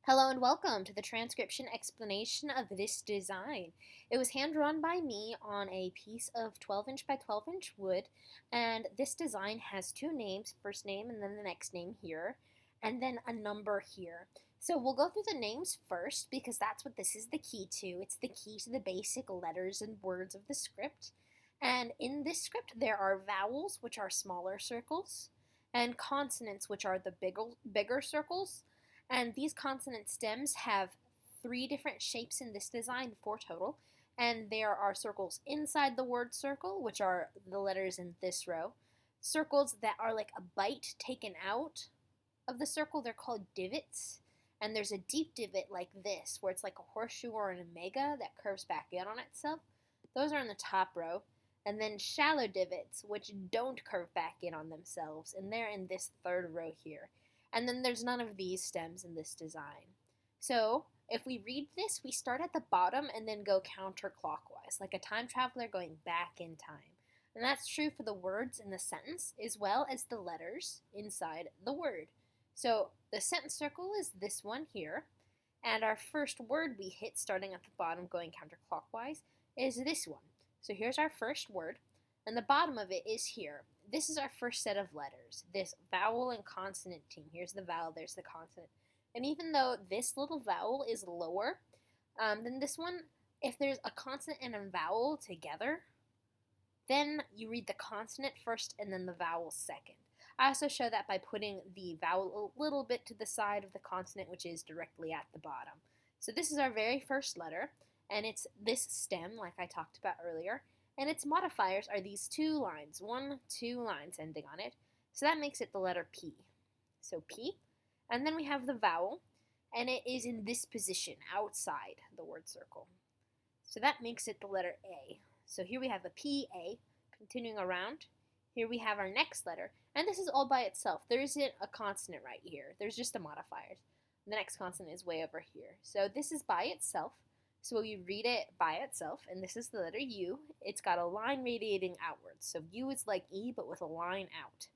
Hello and welcome to the transcription explanation of this design. It was hand drawn by me on a piece of 12-inch by 12-inch wood, and this design has two names, first name and then the next name here, and then a number here. So we'll go through the names first because that's what this is the key to. It's the key to the basic letters and words of the script. And in this script there are vowels, which are smaller circles, and consonants, which are the bigger circles. And these consonant stems have three different shapes in this design, four total. And there are circles inside the word circle, which are the letters in this row. Circles that are like a bite taken out of the circle, they're called divots. And there's a deep divot like this, where it's like a horseshoe or an omega that curves back in on itself. Those are in the top row. And then shallow divots, which don't curve back in on themselves, and they're in this third row here. And then there's none of these stems in this design. So if we read this, we start at the bottom and then go counterclockwise, like a time traveler going back in time. And that's true for the words in the sentence as well as the letters inside the word. So the sentence circle is this one here, and our first word we hit starting at the bottom going counterclockwise is this one. So here's our first word, and the bottom of it is here. This is our first set of letters, this vowel and consonant team. Here's the vowel, there's the consonant. And even though this little vowel is lower than this one, if there's a consonant and a vowel together, then you read the consonant first and then the vowel second. I also show that by putting the vowel a little bit to the side of the consonant, which is directly at the bottom. So this is our very first letter, and it's this stem, like I talked about earlier. And its modifiers are these two lines, two lines ending on it. So that makes it the letter P. So P. And then we have the vowel, and it is in this position outside the word circle. So that makes it the letter A. So here we have a P, A, continuing around. Here we have our next letter, and this is all by itself. There isn't a consonant right here. There's just the modifiers. The next consonant is way over here. So this is by itself. So you read it by itself, and this is the letter U. It's got a line radiating outwards. So U is like E, but with a line out.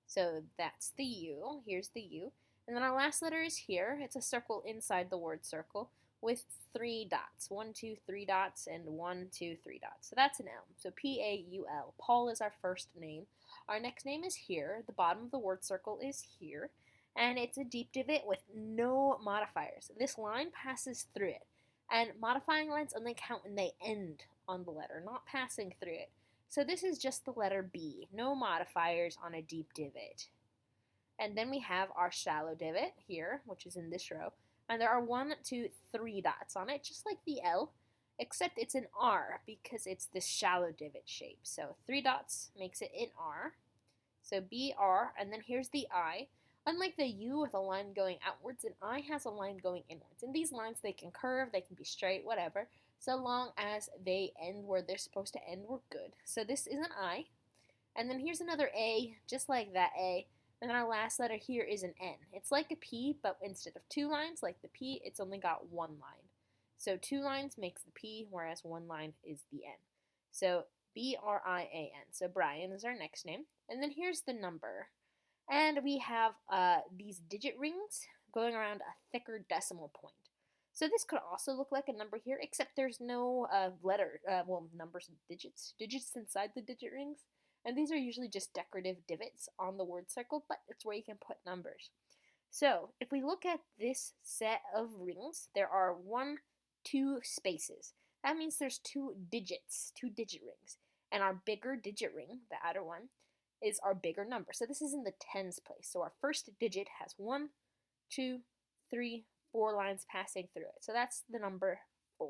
So that's the U. Here's the U. And then our last letter is here. It's a circle inside the word circle with three dots. 1, 2, 3 dots, and 1, 2, 3 dots. So that's an L. So P-A-U-L. Paul is our first name. Our next name is here. The bottom of the word circle is here. And it's a deep divot with no modifiers. This line passes through it. And modifying lines only count when they end on the letter, not passing through it. So this is just the letter B, no modifiers on a deep divot. And then we have our shallow divot here, which is in this row. And there are 1, 2, 3 dots on it, just like the L, except it's an R because it's this shallow divot shape. So 3 dots makes it an R. So B, R, and then here's the I. Unlike the U with a line going outwards, an I has a line going inwards. And these lines, they can curve, they can be straight, whatever. So long as they end where they're supposed to end, we're good. So this is an I. And then here's another A, just like that A. And then our last letter here is an N. It's like a P, but instead of 2 lines, like the P, it's only got 1 line. So 2 lines makes the P, whereas 1 line is the N. So B-R-I-A-N. So Brian is our next name. And then here's the number. And we have these digit rings going around a thicker decimal point. So this could also look like a number here, except there's no numbers and digits inside the digit rings. And these are usually just decorative divots on the word circle, but it's where you can put numbers. So if we look at this set of rings, there are 1, 2 spaces. That means there's 2 digits, 2 digit rings. And our bigger digit ring, the outer one, is our bigger number. So this is in the tens place. So our first digit has 1, 2, 3, 4 lines passing through it. So that's the number 4.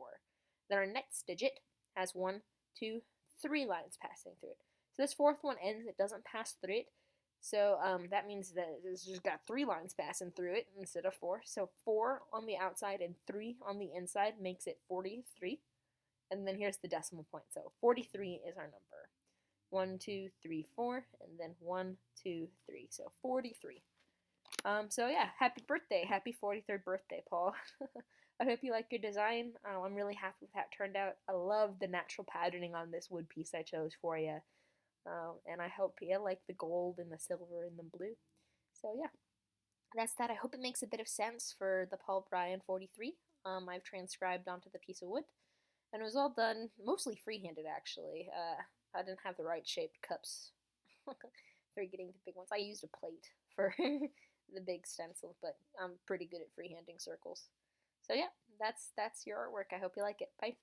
Then our next digit has 1, 2, 3 lines passing through it. So this fourth one ends, it doesn't pass through it. So that means that it's just got 3 lines passing through it instead of 4. So 4 on the outside and 3 on the inside makes it 43. And then here's the decimal point. So 43 is our number. 1, 2, 3, 4, and then 1, 2, 3. So 43. So yeah, happy birthday. Happy 43rd birthday, Paul. I hope you like your design. I'm really happy with how it turned out. I love the natural patterning on this wood piece I chose for you. And I hope you like the gold and the silver and the blue. So yeah. that's that. I hope it makes a bit of sense for the Paul Bryan 43. I've transcribed onto the piece of wood, and it was all done mostly freehanded, actually. I didn't have the right shaped cups for getting the big ones. I used a plate for the big stencil, but I'm pretty good at freehanding circles. So yeah, that's your artwork. I hope you like it. Bye.